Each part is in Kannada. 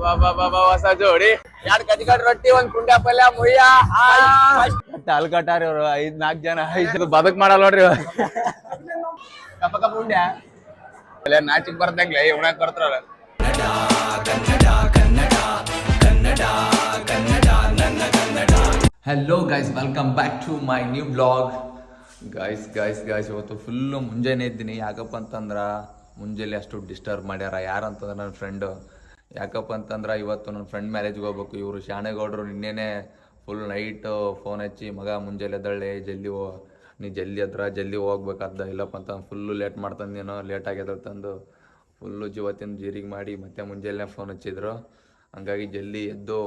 ಹೊಸ ಜೋಡಿ 2 ಕಟ್ಟಿ ರೊಟ್ಟಿ 1 ಕುಂಡೆ ಪಲ್ಯ ಮುಯ್ಯ ಹಾಲ್ ಕಟ್ಟಾರ ಇವ್ರು 5-4 ಜನ 5 ಬದಕ್ ಮಾಡಲ್ಲ ನೋಡ್ರಿ ಕಪ್ಪ ಕಪ್ಪ ಉಂಡ್ಯ ಅಲ್ಲ ನಾಚಿಕ್ ಬರ್ದಂಗ್ಲೆ ಉಣಾಕ್ ಬರ್ತಾರಲ್ಲ hello guys welcome back to my new blog guys ಇವತ್ತು ಫುಲ್ಲು ಮುಂಜಾನೆ ಇದ್ದೀನಿ ಯಾಕಪ್ಪ ಅಂತಂದ್ರ ಮುಂಜಾನೆ ಅಷ್ಟು ಡಿಸ್ಟರ್ಬ್ ಮಾಡ್ಯಾರ ಯಾರಂತಂದ್ರೆ ನನ್ನ ಫ್ರೆಂಡು ಯಾಕಪ್ಪ ಅಂತಂದ್ರೆ ಇವತ್ತು ನನ್ನ ಫ್ರೆಂಡ್ ಮ್ಯಾರೇಜ್ಗೆ ಹೋಗ್ಬೇಕು ಇವರು ಶಾಣೆಗೌಡರು ನಿನ್ನೆನೆ ಫುಲ್ ನೈಟ್ ಫೋನ್ ಹಚ್ಚಿ ಮಗ ಮುಂಜಾನೆ ಎದ್ದಳ್ಳೆ ನೀ ಜಲ್ದಿ ಹೋಗ್ಬೇಕಾದ ಇಲ್ಲಪ್ಪ ಅಂತ ಫುಲ್ಲು ಲೇಟ್ ಮಾಡ್ತಾನೆ ನೀನು ಲೇಟ್ ಆಗ್ಯದ ತಂದು ಫುಲ್ಲು ಇವತ್ತಿನ ಜೀರಿಗೆ ಮಾಡಿ ಮತ್ತೆ ಮುಂಜಾನೆ ಫೋನ್ ಹಚ್ಚಿದ್ರು ಹಂಗಾಗಿ ಜಲ್ದಿ ಎದ್ದು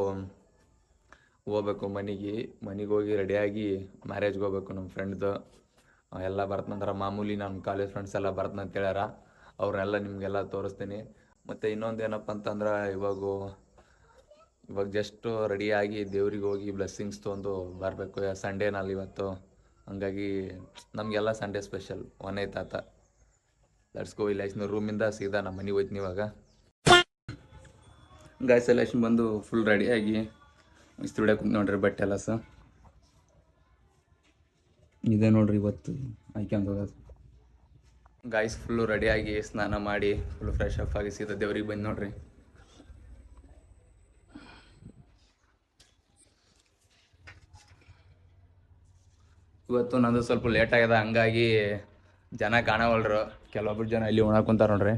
ಹೋಗ್ಬೇಕು ಮನೆಗೆ ಹೋಗಿ ರೆಡಿಯಾಗಿ ಮ್ಯಾರೇಜ್ಗೆ ಹೋಗ್ಬೇಕು ನಮ್ಮ ಫ್ರೆಂಡ್ದು ಎಲ್ಲ ಬರ್ತಂದ್ರೆ ಮಾಮೂಲಿ ನಮ್ಮ ಕಾಲೇಜ್ ಫ್ರೆಂಡ್ಸ್ ಎಲ್ಲ ಬರ್ತಂತ ಹೇಳ್ಯಾರ ಅವ್ರನ್ನೆಲ್ಲ ನಿಮಗೆಲ್ಲ ತೋರಿಸ್ತೀನಿ ಮತ್ತು ಇನ್ನೊಂದು ಏನಪ್ಪ ಅಂತಂದ್ರೆ ಇವಾಗ ಜಸ್ಟ್ ರೆಡಿಯಾಗಿ ದೇವ್ರಿಗೆ ಹೋಗಿ ಬ್ಲೆಸ್ಸಿಂಗ್ಸ್ ತೊಗೊಂಡು ಬರಬೇಕು ಸಂಡೇನಲ್ಲಿ ಇವತ್ತು ಹಂಗಾಗಿ ನಮಗೆಲ್ಲ ಸಂಡೇ ಸ್ಪೆಷಲ್ ಒನ್ ತಾತ ಲೆಟ್ಸ್ ಗೋ ಇಲ್ಲ ರೂಮಿಂದ ಸೀದಾ ನಮ್ಮ ಮನೆಗೆ ಹೋಯ್ತೀನಿ ಇವಾಗ ಗಾಯ್ಸ್ ಎಲ್ಲ ಬಂದು ಫುಲ್ ರೆಡಿಯಾಗಿ ಇಷ್ಟು ಹೊಡ್ಯಾಕ ನೋಡ್ರಿ ಬಟ್ಟೆ ಎಲ್ಲ ಇದೆ ನೋಡ್ರಿ ಇವತ್ತು ಆಯ್ಕೊಂಡು ಹೋಗೋದು ಗಾಯ್ಸ್ ಫುಲ್ಲು ರೆಡಿಯಾಗಿ ಸ್ನಾನ ಮಾಡಿ ಫುಲ್ ಫ್ರೆಶ್ ಅಪ್ ಆಗಿ ಸೀದಾ ದೇವ್ರಿಗೆ ಬಂದು ನೋಡ್ರಿ ಇವತ್ತು ನಂದು ಸ್ವಲ್ಪ ಲೇಟ್ ಆಗ್ಯದ ಹಂಗಾಗಿ ಜನ ಕಾಣವಲ್ರು ಕೆಲವೊಬ್ರು ಜನ ಇಲ್ಲಿ ಉಣಾಕ್ ಕುಂತಾರ ನೋಡ್ರಿ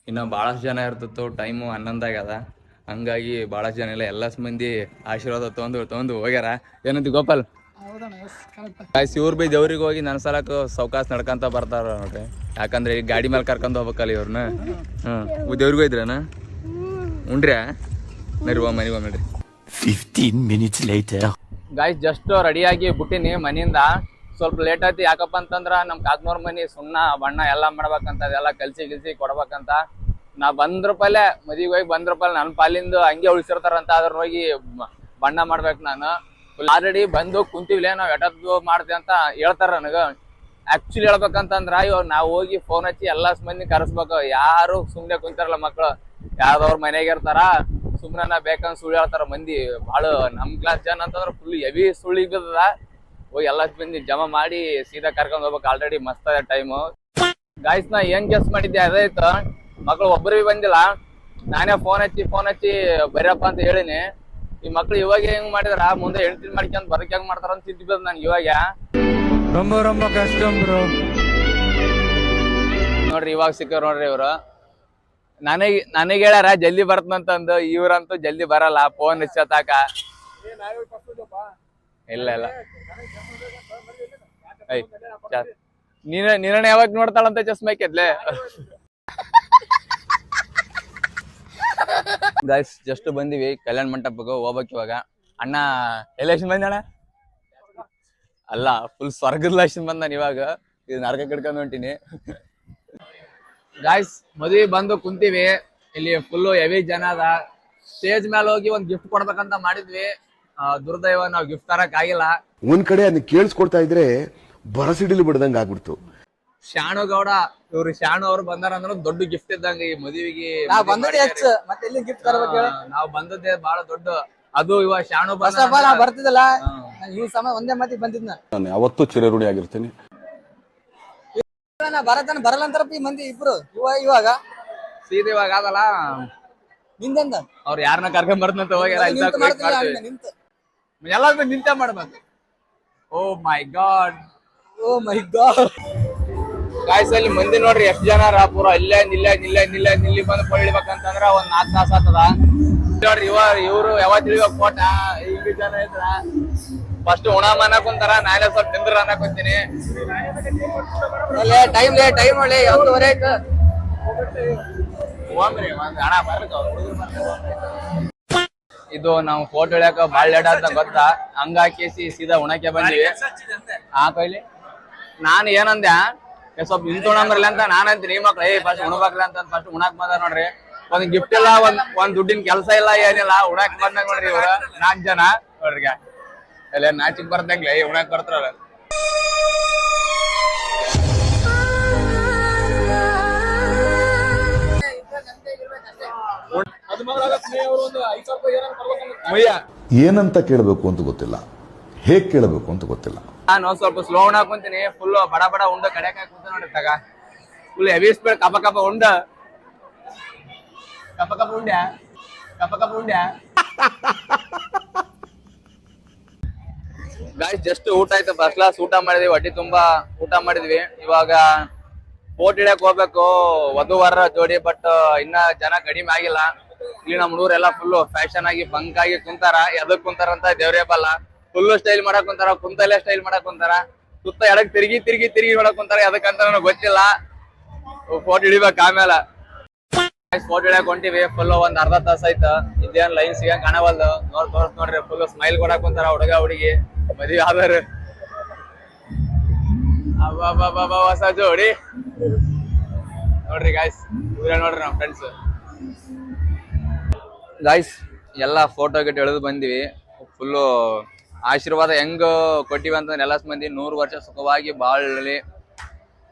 ಇನ್ನು ಭಾಳಷ್ಟು ಜನ ಇರ್ತಿತ್ತು ಟೈಮು 11 ಆಗ್ಯದ ಹಂಗಾಗಿ ಭಾಳಷ್ಟು ಜನ ಎಲ್ಲ ಮಂದಿ ಆಶೀರ್ವಾದ ತೊಗೊಂಡು ಹೋಗ್ಯಾರ ಏನಂತ ಗೋಪಾಲ್ ಗಾಯ್ಸ್ ಇವ್ರು ಬಿ ದೇವ್ರಿಗೆ ಹೋಗಿ ನನ್ನ ಸಲಕ್ಕೆ ಸೌಕಾಸ್ ನಡ್ಕೊಂತ ಬರ್ತಾರ ನೋಡ್ರಿ ಯಾಕಂದ್ರೆ ಈಗ ಗಾಡಿ ಮೇಲೆ ಕರ್ಕೊಂಡು ಹೋಗ್ಬೇಕಲ್ಲ ಇವ್ರನ್ನ ದೇವ್ರಿಗೆ ಹೋಯ್ದ್ರನ ಉಂಡ್ರ್ಯಾ ನರಿ ಮನೆಗೆ 15 minutes later ಗಾಯ್ಸ್ ಜಸ್ಟ್ ರೆಡಿಯಾಗಿ ಬಿಟ್ಟಿನಿ ಮನೆಯಿಂದ ಸ್ವಲ್ಪ ಲೇಟ್ ಆಯ್ತು ಯಾಕಪ್ಪ ಅಂತಂದ್ರ ನಮ್ಮ ಕಾಕ್ನವ್ರ ಮನೆ ಸುಣ್ಣ ಬಣ್ಣ ಎಲ್ಲ ಮಾಡ್ಬೇಕಂತ ಅದೆಲ್ಲ ಕಲ್ಸಿ ಕೊಡ್ಬೇಕಂತ ನಾ ಬಂದ್ರಪಲ್ಲೆ ಮದಿಗೆ ಹೋಗಿ ಬಂದ್ರಪಲ್ಲೆ ನನ್ನ ಪಾಲಿಂದು ಹಂಗೆ ಉಳಿಸಿರ್ತಾರಂತ ಅದ್ರ ಹೋಗಿ ಬಣ್ಣ ಮಾಡ್ಬೇಕು ನಾನು ಆಲ್ರೆಡಿ ಬಂದು ಕುಂತೀವಿಲ್ಲ ನಾವ್ ಎಟದ್ದು ಮಾಡ್ತೀವಿ ಅಂತ ಹೇಳ್ತಾರ ನನಗ ಆಕ್ಚುಲಿ ಹೇಳ್ಬೇಕಂತಂದ್ರ ಇವಾಗ ನಾವ್ ಹೋಗಿ ಫೋನ್ ಹಚ್ಚಿ ಎಲ್ಲಾ ಮಂದಿ ಕರೆಸ್ಬೇಕು ಯಾರು ಸುಮ್ನೆ ಕುಂತಾರಲ್ಲ ಮಕ್ಳು ಯಾವ್ದವ್ರ ಮನೆಗೆ ಇರ್ತಾರ ಸುಮ್ನ ಬೇಕಂದ್ ಸುಳ್ಳು ಹೇಳ್ತಾರ ಮಂದಿ ಬಾಳ ನಮ್ ಕ್ಲಾಸ್ ಜನ ಅಂತಂದ್ರ ಫುಲ್ ಹೆವಿ ಸುಳ್ಳಿಗ್ ಬಿದ್ದದ ಹೋಗಿ ಎಲ್ಲಾ ಮಂದಿ ಜಮಾ ಮಾಡಿ ಸೀದಾ ಕರ್ಕೊಂಡ್ ಹೋಗ್ಬೇಕು ಆಲ್ರೆಡಿ ಮಸ್ತ್ ಅದ ಟೈಮು ಗಾಯ್ಸ್ ನಾ ಏನ್ ಗೆಸ್ ಮಾಡಿದ್ದೆ ಅದಾಯ್ತು ಮಕ್ಳು ಒಬ್ಬರು ಬಂದಿಲ್ಲ ನಾನೇ ಫೋನ್ ಹಚ್ಚಿ ಬರ್ಯಪ್ಪ ಅಂತ ಹೇಳಿನಿ ಈ ಮಕ್ಳು ಇವಾಗ ಹೆಂಗ್ ಮಾಡಿದ್ರ ಮುಂದೆ ಹೆಣ್ತಿನ ಮಾಡ್ಕೊಂಡ್ ಬದಕ್ ಹೆಂಗ್ ಮಾಡ್ತಾರ ಅಂತ ತಿಂತಿದ್ ನನ್ಗೆ ಇವಾಗ ರೊಂಬ ಕಷ್ಟ ನೋಡ್ರಿ ಇವಾಗ ಸಿಕ್ಕವ್ರ ನೋಡ್ರಿ ಇವ್ರು ನನಗೆ ಹೇಳ್ಯಾರ ಜಲ್ದಿ ಬರ್ತಂತಂದು ಇವ್ರಂತೂ ಜಲ್ದಿ ಬರಲ್ಲ ಫೋನ್ ಹಚ್ಚತಾಕ ಇಲ್ಲ ನೀನ ಯಾವಾಗ ನೋಡ್ತಾಳಂತ ಚಸ್ಮಾಕೆದ್ಲೆ ಗಾಯ್ಸ್ ಜಸ್ಟ್ ಬಂದಿವಿ ಕಲ್ಯಾಣ ಮಂಟಪಕ್ಕೆ ಹೋಗ್ಬೇಕು ಇವಾಗ ಅಣ್ಣ ಎಲೆಕ್ಷನ್ ಬಂದಣ್ಣ ಅಲ್ಲ ಫುಲ್ ಸ್ವರ್ಗದ ಲಕ್ಷನ್ ಬಂದಾನ ಇವಾಗ ಇದು ನರಕ ಕಿಡ್ಕೊಂಡ್ ಹೊಂಟಿನಿ ಗಾಯ್ಸ್ ಮದ್ವಿ ಬಂದು ಕುಂತೀವಿ ಇಲ್ಲಿ ಫುಲ್ಲು ಹೆವಿ ಜನ ಅದ ಸ್ಟೇಜ್ ಮೇಲೆ ಹೋಗಿ ಒಂದ್ ಗಿಫ್ಟ್ ಕೊಡ್ಬೇಕಂತ ಮಾಡಿದ್ವಿ ದುರ್ದೈವ ನಾವ್ ಗಿಫ್ಟ್ ತರಕ್ ಆಗಿಲ್ಲ ಒಂದ್ ಕಡೆ ಅದನ್ನ ಕೇಳಿಸ್ಕೊಡ್ತಾ ಇದ್ರೆ ಬರಸಿಡಿಲಿ ಬಿಡ್ದಂಗ ಆಗ್ಬಿಡ್ತು ಶಾಣುಗೌಡ ಇವ್ರು ಶಾಣು ಅವ್ರು ಬಂದಾರ ಅಂದ್ರೆ ದೊಡ್ಡ ಗಿಫ್ಟ್ ಇದ್ದಂಗ ಈ ಮದುವೆಗೆ ನಾವ್ ಬಂದದ್ದೇ ಬಹಳ ದೊಡ್ಡ ಅದು ಇವಾಗ ಶಾಣು ಬರ್ತಿದಲ್ಲ ಈ ಸಮಯ ಒಂದೇ ಮಾತಿಗೆ ಬಂದಿದ್ನ ನಾನು ಯಾವತ್ತೂ ಚಿರಋಣಿ ಆಗಿರ್ತೀನಿ ಬರತಾನ ಬರಲ್ಲ ಅಂತಾರಪ್ಪ ಈ ಮಂದಿ ಇಬ್ರು ಇವಾಗ ಸೀದಾ ಇವಾಗ ಆಗಲ್ಲ ನಿಂದ ಅವ್ರು ಯಾರನ್ನ ಕರ್ಕೊಂಡ್ ಬರ್ತಂತ ಹೋಗ್ಯಾರ ಎಲ್ಲ ನಿಂತೆ ಮಾಡ್ಬೇಕು ಓ ಮೈ ಗಾಡ್ ಗಾಯ್ಸ್ ಅಲ್ಲಿ ಮಂದಿ ನೋಡ್ರಿ ಎಷ್ಟ್ ಜನ ಪೂರ ಇಲ್ಲೇ ನಿಲ್ಲಿ ಬಂದು ಕೊಳ್ಳಿಬೇಕಂತಂದ್ರ ಒಂದ್ 4 ತಾಸ ಆಗ್ತದ ನೋಡ್ರಿ ಇವ್ರು ಯಾವತ್ತು ಕೋಟ ಈಗ ಜನ ಇದ್ರ ಫಸ್ಟ್ ಉಣಾಮನ ಕುಂತಾರ ನಾನೇ ಸ್ವಲ್ಪ ತಿಂದ್ರ ಅನ್ನಕೊಂತೀನಿ ಟೈಮ್ ಒಳ್ಳೆ 1:30 ಆಯ್ತು ಹಣ ಇದು ನಾವು ಫೋಟೋ ಇಳ್ಯಾಕ ಬಾಳ್ ಲೇಟ್ ಅಂತ ಗೊತ್ತಾ ಹಂಗಾಕೇಸಿ ಸೀದಾ ಉಣಕ್ಕೆ ಬಂದಿವಿ ಆ ಕೈಲಿ ನಾನು ಏನಂದ್ಯಾ ಸ್ವಲ್ಪ ಇಂತ ಉಣಂಬ್ರಲ್ಲ ಅಂತ ನಾನ್ ಅಂತೀನಿ ಮಕ್ಳು ಫಸ್ಟ್ ಉಣಬೇಕಲ್ಲ ಅಂತ ಫಸ್ಟ್ ಉಣಾಕ್ ಬಂದ ನೋಡ್ರಿ ಒಂದ್ ಗಿಫ್ಟ್ ಇಲ್ಲ ಒಂದ್ ದುಡ್ಡಿನ ಕೆಲಸ ಇಲ್ಲ ಏನಿಲ್ಲ ಉಣಾಕ್ ಬಂದಾಗ ನೋಡ್ರಿ ಇವ್ರ 4 ಜನ ನೋಡ್ರಿ ಎಲ್ಲ ನಾಚಿಕ್ ಬರ್ದಂಗ್ಲೆ ಉಣಾಕ್ ಬರ್ತಾರಲ್ಲ ಮುಯ್ಯ ಏನಂತ ಕೇಳಬೇಕು ಅಂತ ಗೊತ್ತಿಲ್ಲ, ಹೇಗ್ ಕೇಳಬೇಕು ಅಂತ ಗೊತ್ತಿಲ್ಲ. ನಾನು ಸ್ವಲ್ಪ ಸ್ಲೋ ಹಾಕೊಂತೀನಿ. ಫುಲ್ ಬಡ ಬಡ ಉಂಡ ಕಡೆಕ ಕುಂತ ನೋಡಿ ತಗ. ಫುಲ್ ಹೆವಿ ಸ್ಪೀಡ್ ಕಪ ಕಪ ಉಂಡ ಕಪ ಕಪ ಉಂಡ್ಯಾ ಕಪ ಕಪ ಉಂಡ್ಯಾ. ಗಾಯ್ಸ್ ಜಸ್ಟ್ ಊಟ ಆಯ್ತು, ಫಸ್ಟ್ ಕ್ಲಾಸ್ ಊಟ ಮಾಡಿದ್ವಿ, ಹೊಟ್ಟೆ ತುಂಬಾ ಊಟ ಮಾಡಿದ್ವಿ. ಇವಾಗ ಫೋಟೋ ಹಿಡಿಯಕ್ ಹೋಗ್ಬೇಕು, ವಧು ವರ ಜೋಡಿ. ಬಟ್ ಇನ್ನ ಜನ ಕಡಿಮೆ ಆಗಿಲ್ಲ. ಇಲ್ಲಿ ನಮ್ ಹುಡುಗರೆಲ್ಲ ಫುಲ್ ಫ್ಯಾಷನ್ ಆಗಿ ಬಂಕ್ ಆಗಿ ಕುಂತಾರ. ಎದಕ್ ಕುಂತಾರ ಅಂತ ದೇವ್ರೇ ಬಲ್ಲ. ಫುಲ್ ಸ್ಟೈಲ್ ಮಾಡಕ್ ಕುಂತಾರ, ಕುಂತಲ್ಲೇ ಸ್ಟೈಲ್ ಮಾಡಕ್ ಕುಂತಾರ, ಸುತ್ತ ಎಡಕ್ ತಿರುಗಿ ತಿರುಗಿ ತಿರುಗಿ ಮಾಡಕ್ ಕುಂತಾರ. ಅದಕ್ಕಂತ ನನಗೆ ಗೊತ್ತಿಲ್ಲ. ಫೋಟೋ ಹಿಡಿಬೇಕು ಆಮೇಲೆ. ಫೋಟೋ ಹಿಡಿಯಕ್ ಹೊಂಟಿವಿ. ಫುಲ್ ಒಂದ್ ಅರ್ಧ ತಾಸ ಆಯ್ತು. ಇದೇನ್ ಲೈನ್ ಸಿಗಂಗ್ ಕಾಣವಲ್ದು. ನೋಡ್ರಿ ಫುಲ್ ಸ್ಮೈಲ್ ಕೊಡಕ್ ಕುಂತಾರ ಹುಡುಗ ಹುಡುಗಿ ಮದ್ವಿ ಆದರ. ಹೊಸ ಜೋಡಿ ನೋಡ್ರಿ ಗಾಯ್ಸ್, ಇವ್ರೆ ನೋಡ್ರಿ ನಮ್ ಫ್ರೆಂಡ್ಸ್. ಗಾಯ್ಸ್ ಎಲ್ಲ ಫೋಟೋ ಗಿಟ್ ಎಳೆದು ಬಂದಿವಿ. ಫುಲ್ಲು ಆಶೀರ್ವಾದ ಹೆಂಗ್ ಕೊಟ್ಟಿವಿ ಅಂತ ಎಲ್ಲ ಮಂದಿ 100 ವರ್ಷ ಸುಖವಾಗಿ ಬಾಳಲಿ,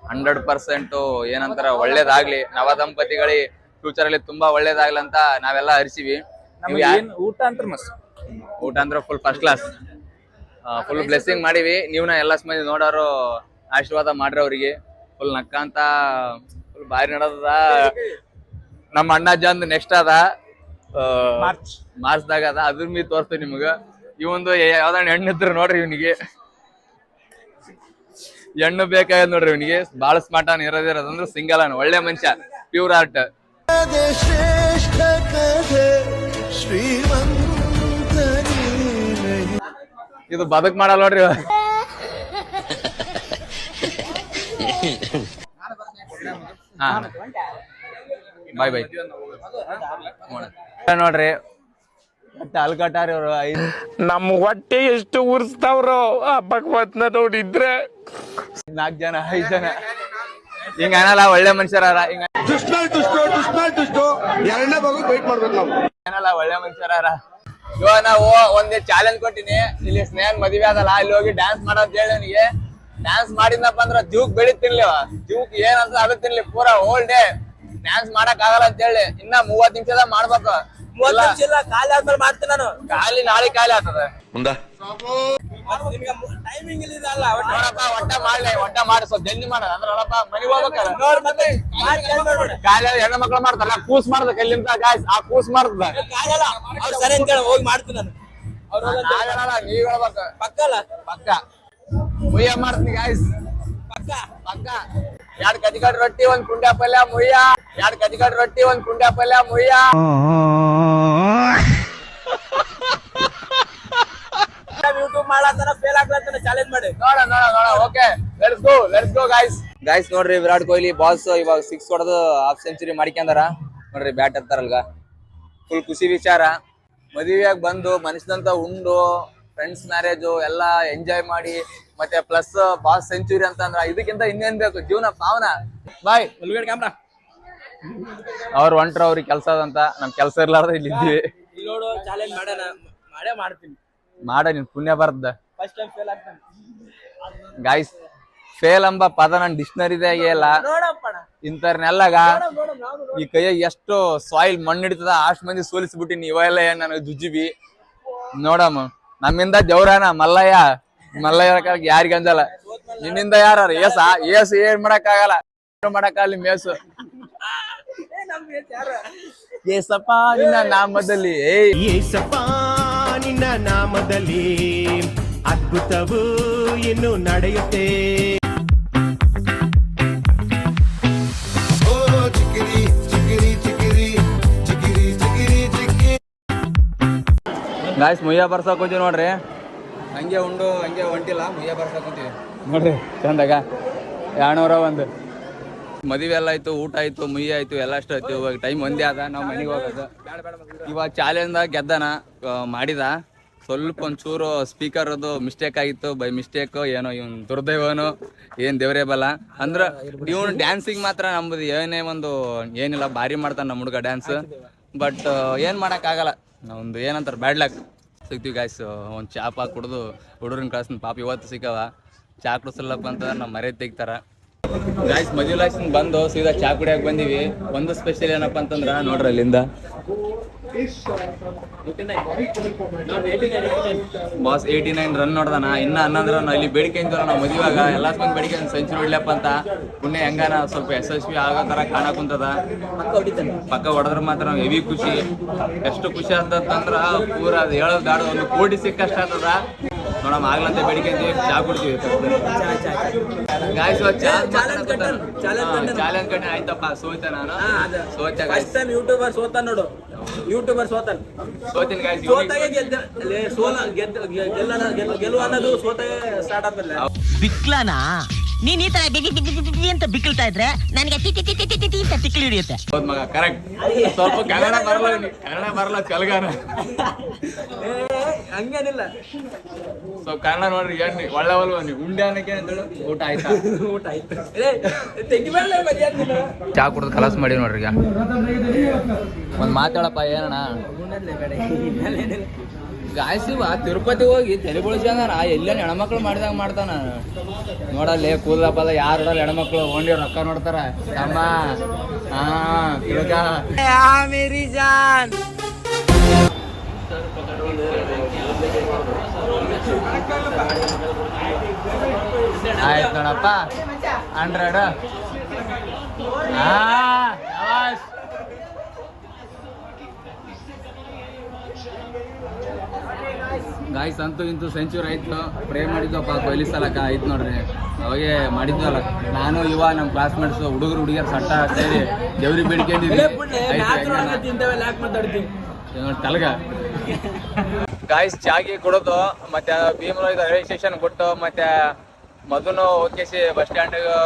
100% ಏನಂತಾರ ಒಳ್ಳೇದಾಗ್ಲಿ, ನವ ದಂಪತಿಗಳಿಗೆ ಫ್ಯೂಚರ್ ಅಲ್ಲಿ ತುಂಬಾ ಒಳ್ಳೇದಾಗ್ಲಿ ಅಂತ ನಾವೆಲ್ಲ ಹರಿಸಿವಿ. ಊಟ ಅಂತ ಮಸ್ತ್, ಊಟ ಅಂದ್ರೆ full first class, full blessing ಮಾಡಿವಿ. ನೀವ್ನ ಎಲ್ಲ ಮಂದಿ ನೋಡೋರು ಆಶೀರ್ವಾದ ಮಾಡ್ರಿ ಅವ್ರಿಗೆ. ಫುಲ್ ನಕ್ಕಂತ ಫುಲ್ ಬಾರಿ ನಡದ. ನಮ್ಮ ಅಣ್ಣ ಜಂದ್ ನೆಕ್ಸ್ಟ್ ಅದ ಮಾರ್ಚ್ದಾಗ ಅದ, ಅದ್ರ ಮೀ ತೋರಿಸ್ತೀವಿ ನಿಮ್ಗ. ಇವಂದು ಯಾವ್ದಾನ ಹೆಣ್ಣು ಇದ್ರು ನೋಡ್ರಿ, ಇವನಿಗೆ ಹೆಣ್ಣು ಬೇಕಾಗದ್ ನೋಡ್ರಿ. ಇವನಿಗೆ ಬಾಳ ಸ್ಮಾರ್ಟ್ ಅನ್ ಇರೋದಿರೋದಂದ್ರೆ ಸಿಂಗಲ್ ಅನ್, ಒಳ್ಳೆ ಮನುಷ್ಯ, ಪ್ಯೂರ್ ಆರ್ಟ್. ಇದು ಬದುಕ್ ಮಾಡಲ್ಲ ನೋಡ್ರಿ. ಹಾ ಬಾಯ್ ಬಾಯ್ ನೋಡ್ರಿ. ಮತ್ತೆ ಅಲ್ಕಟ್ಟಾರಿ ಅವ್ರು ನಮ್ ಹೊಟ್ಟೆ ಎಷ್ಟು ಉರ್ಸ್ತಾವ್ರು ಭಗವತ್ನ ನೋಡಿದ್ರೆ. 4 ಜನ 5 ಜನ ಹಿಂಗ ಏನಲ್ಲ, ಒಳ್ಳೆ ಮನುಷ್ಯರಾರ. ಹಿಂಗ ಏನಲ್ಲ, ಒಳ್ಳೆ ಮನುಷ್ಯರಾರ. ಇವಾಗ ನಾವು ಒಂದೇ ಚಾಲೆಂಜ್ ಕೊಟ್ಟಿನಿ. ಇಲ್ಲಿ ಸ್ನೇಹನ್ ಮದ್ವೆ ಅದಲ್ಲ, ಅಲ್ಲಿ ಹೋಗಿ ಡ್ಯಾನ್ಸ್ ಮಾಡೋದ್ ಹೇಳಿ ನನಗೆ. ಡ್ಯಾನ್ಸ್ ಮಾಡಿದ್ನಪ್ಪ ಅಂದ್ರ ಜೀವಕ್ ಬೆಳಿ ತಿನ್ಲಿ, ಜೀವಕ್ ಏನಂತ ಅದು ತಿನ್ಲಿ. ಪೂರಾ ಹೋಲ್ ಡೇ ಡ್ಯಾನ್ಸ್ ಮಾಡಕ್ ಆಗಲ್ಲ ಅಂತ ಹೇಳಿ. ಇನ್ನ 30 ನಿಮಿಷದಾಗ ಮಾಡ್ಬೇಕು. ಖಾಲಿ ಆದ್ಮೇಲೆ ಮಾಡ್ತೀನಿ ನಾನು. ಖಾಲಿ ನಾಳೆ ಖಾಲಿ ಆಗ್ತದ. ಟೈಮಿಂಗ್ ಇಲ್ಲ ನೋಡಪ್ಪ, ಒಟ್ಟ ಮಾಡಿ ಸ್ವಲ್ಪ ಜಲ್ದಿ ಮಾಡ. ಅಂದ್ರೆ ನೋಡಪ್ಪ ಮನೆಗೆ ಹೋಗ್ಬೇಕಲ್ಲ. ಖಾಲಿ ಹೆಣ್ಣು ಮಕ್ಳು ಮಾಡ್ತಾರಲ್ಲ, ಕೂಸ್ ಮಾಡ್ದ ಕಲ್ಲಿಂದ ಗಾಯ್ಸ್, ಆ ಕೂಸ್ ಮಾಡ್ತದ. ಸರಿ ಅಂತ ಹೇಳಿ ಹೋಗಿ ಮಾಡ್ತೀನಿ ನಾನು. ನೀವ್ ಹೇಳ್ಬೇಕು. ಪಕ್ಕಲ್ಲ ಪಕ್ಕ ಮುಯ್ಯ ಮಾಡ್ತೀನಿ ಗಾಯ್ಸ್, ಪಕ್ಕ ಪಕ್ಕ. 2 ಕಟ್ಟಿಗಡ್ ರೊಟ್ಟಿ, 1 ಕುಂಡ್ಯಾ ಪಲ್ಯ ಮುಯ್ಯ. 2 ಕಟ್ಟಿಗಡ್ ರೊಟ್ಟಿ, 1 ಕುಂಡ್ಯಾ ಪಲ್ಯ ಮುಯ್ಯ. ಯೂಟ್ಯೂಬ್ ಮಾಡತ್ತಾನ, ಫೇಲ್ ಆಗ್ಲತ್ತಾನ, ಚಾಲೆಂಜ್ ಮಾಡಿ ನೋಡ. Okay, let's go guys. ನೋಡ್ರಿ ವಿರಾಟ್ ಕೊಹ್ಲಿ ಬಾಸ್ ಇವಾಗ 6 ಹೊಡೆದು ಹಾಫ್ ಸೆಂಚುರಿ ಮಾಡ್ಕೊಂಡಾರ ನೋಡ್ರಿ. ಬ್ಯಾಟ್ ಹತ್ತಾರಲ್ಗ, ಫುಲ್ ಖುಷಿ ವಿಚಾರ. ಮದುವೆಯಾಗ ಬಂದು ಮನಸ್ಸಿನಂತ ಉಂಡು, ಫ್ರೆಂಡ್ಸ್ ಮ್ಯಾರೇಜು ಎಲ್ಲ ಎಂಜಾಯ್ ಮಾಡಿ, ಮತ್ತೆ ಪ್ಲಸ್ ಬಾಸ್ ಸೆಂಚುರಿ ಅಂತ ಅಂದ್ರ ಇದಕ್ಕಿಂತ ಇನ್ನೇನ್ ಬೇಕು ಜೀವನ ಪಾವನ. ಬಾಯ್ ಕ್ಯಾಮ್ರಾ. ಅವ್ರು ಹೊಂಟ್ರ, ಅವ್ರಿಗೆ ಕೆಲ್ಸ ಅದಂತ, ನಮ್ ಕೆಲ್ಸ ಇರ್ಲಾರ್ದ ಇಲ್ಲಿ ಇದ್ದೀವಿ. ಇಲ್ಲಿ ನೋಡು, ಚಾಲೆಂಜ್ ಮಾಡೇ ಮಾಡ್ತೀನಿ. ಮಾಡ ನಿನ್ ಪುಣ್ಯ ಬರ್ದ. ಫಸ್ಟ್ ಟೈಮ್ ಫೇಲ್ ಆಗ್ತಾನೆ ಗಾಯ್ಸ್. ಫೇಲ್ ಎಂಬ ಪದ ನನ್ ಡಿಕ್ಷನರಿದಾಗೆ ಇಲ್ಲ. ನೋಡಪ್ಪಣ, ಇಂಥವ್ರನ್ನೆಲ್ಲಾಗ ಈ ಕೈಯಾಗ ಎಷ್ಟು ಸಾಯಿಲ್ ಮಣ್ಣು ಹಿಡಿತದ ಅಷ್ಟ್ ಮಂದಿ ಸೋಲಿಸ್ಬಿಟ್ಟಿನಿ. ಇವೆಲ್ಲ ಏನ್ ನನಗ್ ಜುಜ್ಜಿಬಿ ನೋಡಮ್ಮ. ನಮ್ಮಿಂದ ಜವ್ರಾನ ಮಲ್ಲಯ್ಯ ಯಾರಿಗ ಅಂಜಲ್ಲ. ನಿನ್ನಿಂದ ಯಾರು ಏಸು ಏನ್ ಮಾಡಕ್ ಆಗಲ್ಲ, ಮಾಡಕ್ಕಾಗಲಿ ಮೇಸು. ಏಸಪ್ಪ ನಿನ್ನ ನಾಮದಲ್ಲಿ, ಏಸಪ್ಪ ನಿನ್ನ ನಾಮದಲ್ಲಿ ಅದ್ಭುತವು ಇನ್ನು ನಡೆಯುತ್ತೆ. ಗಾಯ್ಸ್ ಮುಯ್ಯ ಬರ್ಸಕ್ ಹೋಗ್ತೀವಿ ನೋಡ್ರಿ. ಹಂಗೆ ಉಂಡು ಹಂಗೆ ಹೊಂಟಿಲ್ಲ, ಮುಯ್ಯ ಬರ್ಸಕ್ ಹೋಗ್ತೀವಿ ನೋಡ್ರಿ. ಚಂದಾಗ 201 ಮದುವೆ ಎಲ್ಲ ಆಯ್ತು, ಊಟ ಆಯ್ತು, ಮುಯ್ಯ ಆಯ್ತು, ಎಲ್ಲ ಅಷ್ಟು ಆಯ್ತು. ಇವಾಗ ಟೈಮ್ ಒಂದೇ ಆದ, ನಾವು ಮನೆಗೆ ಹೋಗೋದು. ಇವಾಗ ಚಾಲೆಂಜ್ ಗೆದ್ದನ ಮಾಡಿದ. ಸ್ವಲ್ಪ ಒಂಚೂರು ಸ್ಪೀಕರ್ ಅದು ಮಿಸ್ಟೇಕ್ ಆಗಿತ್ತು, ಬೈ ಮಿಸ್ಟೇಕ್. ಏನೋ ಇವನ್ ದುರ್ದೈವನು, ಏನ್ ದೇವರೇ ಬಲ್ಲ. ಅಂದ್ರ ಇವನು ಡ್ಯಾನ್ಸಿಗೆ ಮಾತ್ರ ನಂಬುದು ಏನಿಲ್ಲ, ಭಾರಿ ಮಾಡ್ತಾನ ನಮ್ಮ ಹುಡುಗ ಡ್ಯಾನ್ಸ್. ಬಟ್ ಏನ್ ಮಾಡಕ್ ಆಗಲ್ಲ, ಒಂದು ಏನಂತಾರ ಬ್ಯಾಡ್ ಲಕ್. ಸಿಗ್ತೀವಿ ಗಾಯ್ಸ್. ಒಂದು ಚಾಪ ಕುಡ್ದು ಹುಡುಗರನ್ನ ಕಳ್ಸ್ತೀನಿ. ಪಾಪ ಇವತ್ತು ಸಿಕ್ಕವ ಚಾ ಕುಡಿಸಲ್ಲಪ್ಪ ಅಂತಂದ್ರೆ ನಮ್ಮ ಮರ್ಯಾದೆ ತೆಗಿತಾರ ಗಾಯ್ಸ್. ಮದುವೆ ಲೈಸನ್ ಬಂದು ಸೀದಾ ಚಾ ಕುಡಿಯಕ್ಕೆ ಬಂದೀವಿ. ಒಂದು ಸ್ಪೆಷಲ್ ಏನಪ್ಪ ಅಂತಂದ್ರ ನೋಡ್ರಿ, ಅಲ್ಲಿಂದ ಬಾಸ್ 89 ರನ್ ನೋಡ್ದಾನ, ಇನ್ನ 11 ರನ್ ಅಲ್ಲಿ ಬೇಡಿಕೆ ಇದ್ದಲ್ಲ ನಾವು ಮದುವಾಗ ಎಲ್ಲ ಮಂದಿ ಬೇಡಿಕೆ ಸೆಂಚುರಿ ಹೊಡ್ಲಪ್ಪ ಅಂತ. ಪುಣ್ಯ ಹೆಂಗಾನ ಸ್ವಲ್ಪ ಯಶಸ್ವಿ ಆಗೋ ತರ ಕಾಣಕುಂತದ. ಪಕ್ಕ ಹೊಡೆದ್ರೆ ಮಾತ್ರ ನಾವು ಹೆವಿ ಖುಷಿ. ಎಷ್ಟು ಖುಷಿ ಅಂತಂದ್ರ ಪೂರ ಅದು ಹೇಳೋದು ದಾಡು 1 ಕೋಟಿ ಸಿಕ್ಕಷ್ಟ ಆಗ್ತದ ನೋಡಮ್. ಆಗ್ಲಂತ ಬೇಡಿಕೆ ಅಂತೀವಿ, ಚಾ ಕುಡ್ತೀವಿ ಗಾಯ್ಸ್. ಚಾಲೆಂಜ್ ಕಣ್ಣೆ ಆಯ್ತಪ್ಪ, ಸೋತೆ ನಾನು. ಸೋತೆ ಫಸ್ಟ್ ಟೈಮ್ ಯೂಟ್ಯೂಬರ್ ಸೋತ ನೋಡು, ಯೂಟ್ಯೂಬರ್ ಸೋತನ್. ಸೋತಿನ ಗಾಯ್ಸ್. ಸೋತಾಗೆ ಗೆಲುವು ಅನ್ನೋದು ಸೋತಾಗೆ ಸ್ಟಾರ್ಟ್ ಆಗ್ತದೆ. ಬಿಕ್ಲಾನಾ ನೀನ್ ಈ ತರ ಬಿಗಿ ಅಂತ ಬಿಕ್ಕಳ್ತಾ ಇದ್ರೆ ನನಗೆ ಅಂತ ತಿಕ್ಲಿ ಹಿಡಿಯುತ್ತೆ. ಹೌದ್ ಮಗ, ಕರೆಕ್ಟ್. ಸ್ವಲ್ಪ ಕನ್ನಡ ಬರಲ್ಲ ತೆಲುಗಾನ. ಹಂಗೇನಿಲ್ಲ, ಸೊ ಕನ್ನಡ ನೋಡ್ರಿ ಎಣ್ಣಿ ಒಳ್ಳೆ ಒಲ್ವ ಉಂಡೆ ಅನ್ನಕ್ಕೆ ಅಂತೇಳಿ ಊಟ ಆಯ್ತಾ? ಊಟ ಆಯ್ತು. ತೆಗಿಬೇಡ ಮರ್ಯಾದೆ. ಚಾ ಕುಡ್ದು ಕಲಾಸ್ ಮಾಡಿ ನೋಡ್ರಿ. ಈಗ ಒಂದ್ ಮಾತಾಡಪ್ಪ ಏನಣ್ಣ. ಗಾಯ್ಸಿವ ತಿರುಪತಿ ಹೋಗಿ ತಲೆ ಬಳಸ್ಯಾನ ಎಲ್ಲೇನು ಹೆಣ್ಮಕ್ಳು ಮಾಡಿದಾಗ ಮಾಡ್ತಾನ ನೋಡಲ್ಲಿ. ಕೂದಲಪ್ಪದ ಯಾರು ನೋಡಲ್ಲ, ಹೆಣ್ಮಕ್ಳು ಓನ್ಲಿ ರೊಕ್ಕ ನೋಡ್ತಾರ. ತಮ್ಮ ತಿಳ್ಕ ಆಯ್ತು ನೋಡಪ್ಪ 100. ಗಾಯ್ಸ್ ಅಂತೂ ಇಂತೂ ಸೆಂಚುರಿ ಆಯ್ತು. ಪ್ರೇ ಮಾಡಿದ್ವಪ್ಪ ಕೊಹ್ಲಿ ಸಲಕ ಆಯ್ತು ನೋಡ್ರಿ. ಅವಾಗೆ ಮಾಡಿದ್ವಲ್ಲ ನಾನು ಇವ ನಮ್ಮ ಕ್ಲಾಸ್ಮೇಟ್ಸ್ ಹುಡುಗರು ಹುಡುಗಿಯರು ಸಟ್ಟ ಸೇರಿ ದೇವ್ರಿಗೆ ಬೇಡ್ಕೊಂಡಿದ್ವಿ. ತಲಗ ಗಾಯ್ಸ್ ಚಾಗಿ ಕೊಡೋದು, ಮತ್ತೆ ಭೀಮರಾಯ್ ರೈಲ್ವೆ ಸ್ಟೇಷನ್ ಕೊಟ್ಟು, ಮತ್ತೆ ಮಧುನು ಹೋಗಿಸಿ ಬಸ್ ಸ್ಟ್ಯಾಂಡಿಗೆ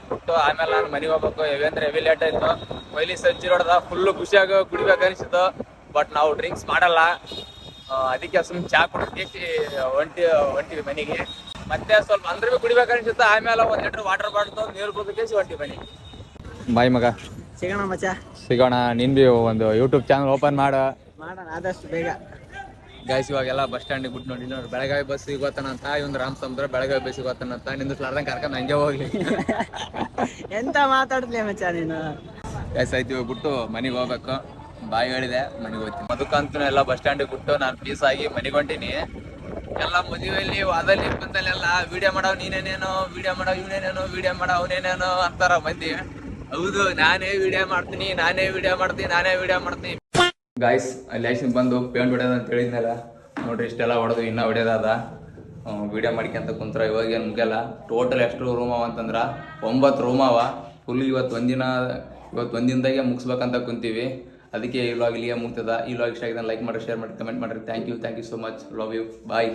ಬಿಟ್ಟು ಆಮೇಲೆ ನಾನು ಮನೆಗೆ ಹೋಗ್ಬೇಕು. ಹೆವಿ ಲೇಟ್ ಆಯ್ತು. ಕೊಹ್ಲಿ ಸೆಂಚುರಿ ಹೊಡೆದ, ಫುಲ್ಲು ಖುಷಿಯಾಗಿ ಕುಡಿಬೇಕು ಅನಿಸಿತ್ತು. ಬಟ್ ನಾವು ಡ್ರಿಂಕ್ಸ್ ಮಾಡಲ್ಲ, ಅದಕ್ಕೆ ಸುಮ್ಮನೆ ಚಾ ಕುಡಿಸಿ ಹೊಂಟಿವಿ ಮನೆಗೆ. ಮತ್ತೆ ಸ್ವಲ್ಪ ಅಂದ್ರೆ ಕುಡಿಬೇಕು ಅನಿಸುತ್ತೆ. ಆಮೇಲೆ 1 ಲೀಟರ್ ವಾಟರ್ ಬಾಟಲ್ ನೀರು ಕುಡಿದು ಹೊಂಟಿವಿ ಮನೆಗೆ. ಬಾಯ್ ಮಗ, ಸಿಗೋಣ ಮಚ್ಚ, ಸಿಗೋಣ. ನೀನ್ ಬಿ ಒಂದು ಯೂಟ್ಯೂಬ್ ಚಾನಲ್ ಓಪನ್ ಮಾಡೋಣ ಆದಷ್ಟು ಬೇಗ. ಗಾಯ್ಸ್ ಇವಾಗೆಲ್ಲ ಬಸ್ ಸ್ಟ್ಯಾಂಡಿಗೆ ಬಿಟ್ಟು ನೋಡಿ ಬೆಳಗಾವಿ ಬಸ್ ಸಿಗೋತಾನಂತ. ಇವ್ನು ರಾಮ್ ಸಮುದ್ರ ಬೆಳಗಾವಿ ಬಸ್ ಸಿಗೋತಾನಂತ. ನಿಂದಿಸ್ಲಾರ್ದಂಗೆ ಕರ್ಕೊಂಡು ಹಂಗೆ ಹೋಗ್ಲಿ. ಎಂತ ಮಾತಾಡ್ಲಿ ಮಚ್ಚ ನೀನು. ಗಾಯ್ಸ್ ಆಯ್ತು, ಇವಾಗ ಬಿಟ್ಟು ಮನೆಗೆ ಹೋಗ್ಬೇಕು. ಬಾಯ್ ಹೇಳಿದೆ, ಮನೆಗೆ ಹೋಗ್ತೀನಿ. ಅದಕ್ಕಂತೂ ಎಲ್ಲ ಬಸ್ ಸ್ಟ್ಯಾಂಡಿಗೆ ಬಿಟ್ಟು ನಾನು ಪೀಸ್ ಆಗಿ ಮನೆಗೆ ಹೊಂಟೀನಿ. ಎಲ್ಲ ಮದುವೆಯಲ್ಲಿ ವಾದಲ್ಲಿ ಬಂದಲ್ಲೆಲ್ಲ ವಿಡಿಯೋ ಮಾಡವ್ ನೀನೇನೇನೋ, ವಿಡಿಯೋ ಮಾಡವ್ ಇವನೇನೇನೋ, ವಿಡಿಯೋ ಮಾಡವ್ ಅವನೇನೇನೋ ಅಂತಾರ ಮಂದಿ. ಹೌದು, ನಾನೇ ವಿಡಿಯೋ ಮಾಡ್ತೀನಿ. ಗಾಯ್ಸ್ ಅಲ್ಲಿ ಆಯ್ಸಿನ ಬಂದು ಪೇಂಟ್ ಹೊಡ್ಯೋದು ಅಂತ ಹೇಳಿದ್ನಲ್ಲ ನೋಡ್ರಿ. ಇಷ್ಟೆಲ್ಲ ಹೊಡೆದು ಇನ್ನೂ ಹೊಡ್ಯೋದ. ವಿಡಿಯೋ ಮಾಡ್ಕೊಂತ ಕುಂತ್ರ ಇವಾಗ ಏನು ಮುಗಿಯಲ್ಲ. ಟೋಟಲ್ ಎಷ್ಟು ರೂಮ್ ಅವ ಅಂತಂದ್ರೆ 9 ರೂಮ್ ಅವ. ಫುಲ್ ಇವತ್ತು ಒಂದಿನದಾಗೆ ಮುಗಿಸ್ಬೇಕಂತ ಕುಂತೀವಿ. ಅದಕ್ಕೆ ಈ ವ್ಲಾಗ್ ಇಲ್ಲಿಗೆ ಮುಗ್ತದ. ಈ ವ್ಲಾಗ್ ಇಷ್ಟ ಆಗಿದೆ ಲೈಕ್ ಮಾಡಿ, ಶೇರ್ ಮಾಡಿ, ಕಮೆಂಟ್ ಮಾಡಿರಿ. Thank you so much. Love you. Bye.